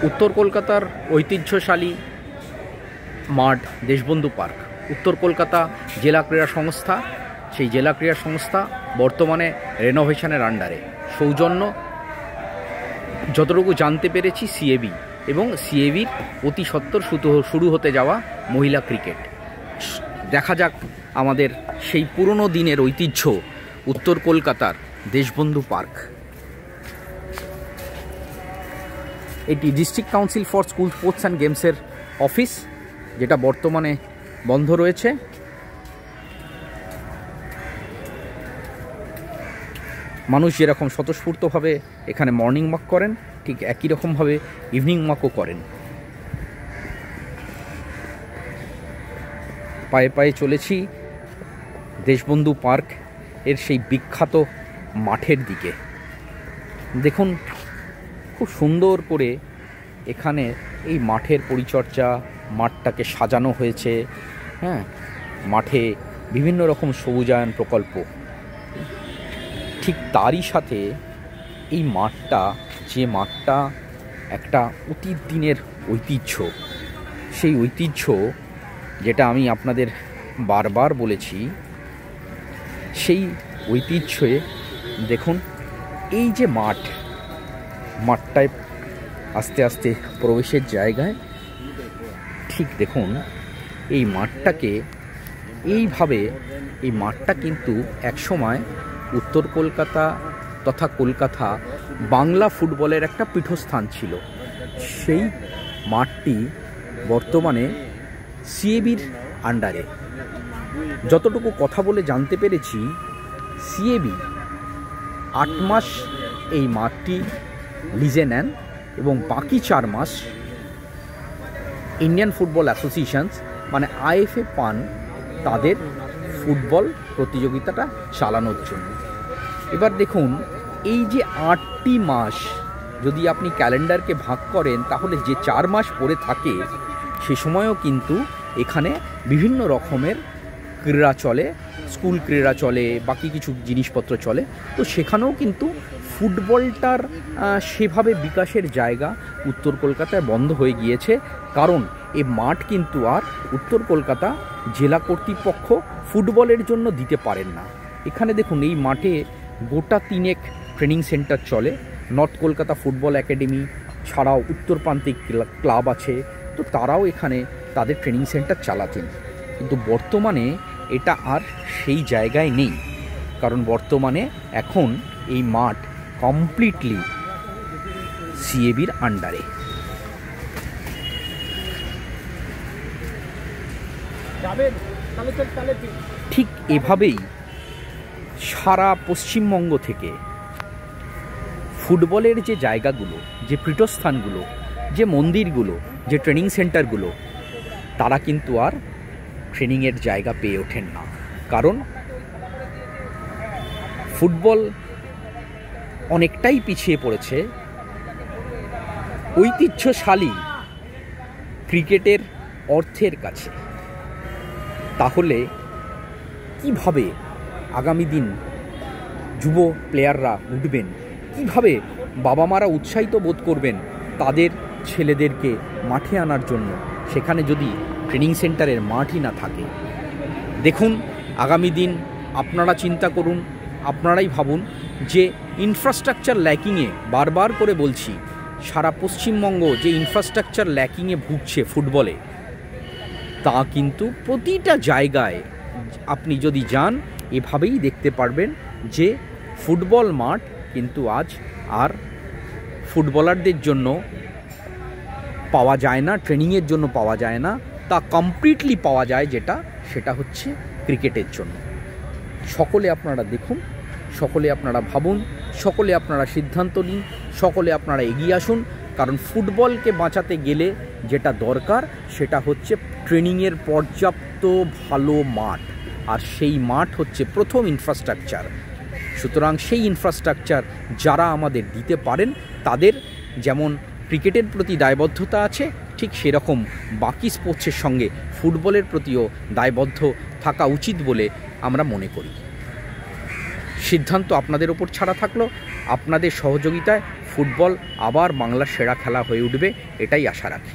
উত্তর কলকাতার ঐতিহ্যশালী মাঠ দেশবন্ধু পার্ক, উত্তর কলকাতা জেলা ক্রীড়া সংস্থা, সেই জেলা ক্রীড়া সংস্থা বর্তমানে রেনোভেশনের আন্ডারে। সৌজন্য যতটুকু জানতে পেরেছি সিএবি এবং সিএবির অতি সত্বর শুরু হতে যাওয়া মহিলা ক্রিকেট। দেখা যাক আমাদের সেই পুরনো দিনের ঐতিহ্য উত্তর কলকাতার দেশবন্ধু পার্ক। এটি district council for school sports and গেমসের অফিস, যেটা বর্তমানে বন্ধ রয়েছে। মানুষ যেরকম স্বতঃস্ফূর্তভাবে এখানে মর্নিং ওয়াক করেন, ঠিক একই রকমভাবে ইভিনিং ওয়াকও করেন। পায়ে পায়ে চলেছি দেশবন্ধু পার্ক এর সেই বিখ্যাত মাঠের দিকে। দেখুন খুব সুন্দর করে এখানে এই মাঠের পরিচর্যা, মাঠটাকে সাজানো হয়েছে। হ্যাঁ, মাঠে বিভিন্ন রকম সবুজায়ন প্রকল্প। ঠিক তারই সাথে এই মাঠটা, যে মাঠটা একটা অতীত দিনের ঐতিহ্য, সেই ঐতিহ্য যেটা আমি আপনাদের বারবার বলেছি, সেই ঐতিহ্যে দেখুন এই যে মাঠটায় আস্তে আস্তে প্রবেশের জায়গায় ঠিক দেখুন এই মাঠটাকে এইভাবে, এই মাঠটা কিন্তু একসময় উত্তর কলকাতা তথা কলকাতা বাংলা ফুটবলের একটা পীঠস্থান ছিল। সেই মাঠটি বর্তমানে সিএবির আন্ডারে। যতটুকু কথা বলে জানতে পেরেছি, সিএবি 8 মাস এই মাঠটি লিজে নেন এবং বাকি 4 মাস ইন্ডিয়ান ফুটবল অ্যাসোসিয়েশনস মানে আইএফএ পান তাদের ফুটবল প্রতিযোগিতাটা চালানোর জন্য। এবার দেখুন এই যে 8টি মাস যদি আপনি ক্যালেন্ডারকে ভাগ করেন, তাহলে যে 4 মাস পরে থাকে সে সময়ও কিন্তু এখানে বিভিন্ন রকমের ক্রীড়া চলে, স্কুল ক্রীড়া চলে, বাকি কিছু জিনিসপত্র চলে। তো সেখানেও কিন্তু ফুটবলটার সেভাবে বিকাশের জায়গা উত্তর কলকাতায় বন্ধ হয়ে গিয়েছে, কারণ এই মাঠ কিন্তু আর উত্তর কলকাতা জেলা কর্তৃপক্ষ ফুটবলের জন্য দিতে পারেন না। এখানে দেখুন এই মাঠে গোটা 3 ট্রেনিং সেন্টার চলে। নর্থ কলকাতা ফুটবল একাডেমি ছাড়াও উত্তর প্রান্তিক ক্লাব আছে, তো তারাও এখানে তাদের ট্রেনিং সেন্টার চালাতেন। কিন্তু বর্তমানে এটা আর সেই জায়গায় নেই, কারণ বর্তমানে এখন এই মাঠ কমপ্লিটলি সিএবির আন্ডারে। ঠিক এভাবেই সারা পশ্চিমবঙ্গ থেকে ফুটবলের যে জায়গাগুলো, যে পীঠস্থানগুলো, যে মন্দিরগুলো, যে ট্রেনিং সেন্টারগুলো, তারা কিন্তু আর ট্রেনিংয়ের জায়গা পেয়ে ওঠেন না, কারণ ফুটবল অনেকটাই পিছিয়ে পড়েছে ঐতিহ্যশালী ক্রিকেটের অর্থের কাছে। তাহলে কিভাবে আগামী দিন যুব প্লেয়াররা উঠবেন, কিভাবে বাবা মারা উৎসাহিত বোধ করবেন তাদের ছেলেদেরকে মাঠে আনার জন্য, সেখানে যদি ট্রেনিং সেন্টারের মাঠই না থাকে? দেখুন আগামী দিন আপনারা চিন্তা করুন, আপনারাই ভাবুন যে ইনফ্রাস্ট্রাকচার ল্যাকিংয়ে, বারবার করে বলছি, সারা পশ্চিমবঙ্গ যে ইনফ্রাস্ট্রাকচার ল্যাকিংয়ে ভুগছে ফুটবলে, তা কিন্তু প্রতিটা জায়গায় আপনি যদি যান এভাবেই দেখতে পারবেন যে ফুটবল মাঠ কিন্তু আজ আর ফুটবলারদের জন্য পাওয়া যায় না, ট্রেনিংয়ের জন্য পাওয়া যায় না। তা কমপ্লিটলি পাওয়া যায় যেটা, সেটা হচ্ছে ক্রিকেটের জন্য। সকলে আপনারা দেখুন, সকলে আপনারা ভাবুন, সকলে আপনারা সিদ্ধান্ত নিন, সকলে আপনারা এগিয়ে আসুন, কারণ ফুটবলকে বাঁচাতে গেলে যেটা দরকার সেটা হচ্ছে ট্রেনিংয়ের পর্যাপ্ত ভালো মাঠ, আর সেই মাঠ হচ্ছে প্রথম ইনফ্রাস্ট্রাকচার। সুতরাং সেই ইনফ্রাস্ট্রাকচার যারা আমাদের দিতে পারেন, তাদের যেমন ক্রিকেটের প্রতি দায়বদ্ধতা আছে, ঠিক সেরকম বাকি স্পোর্টসের সঙ্গে ফুটবলের প্রতিও দায়বদ্ধ থাকা উচিত বলে আমরা মনে করি। সিদ্ধান্ত আপনাদের ওপর ছাড়া থাকলো। আপনাদের সহযোগিতায় ফুটবল আবার বাংলার সেরা খেলা হয়ে উঠবে, এটাই আশা রাখি।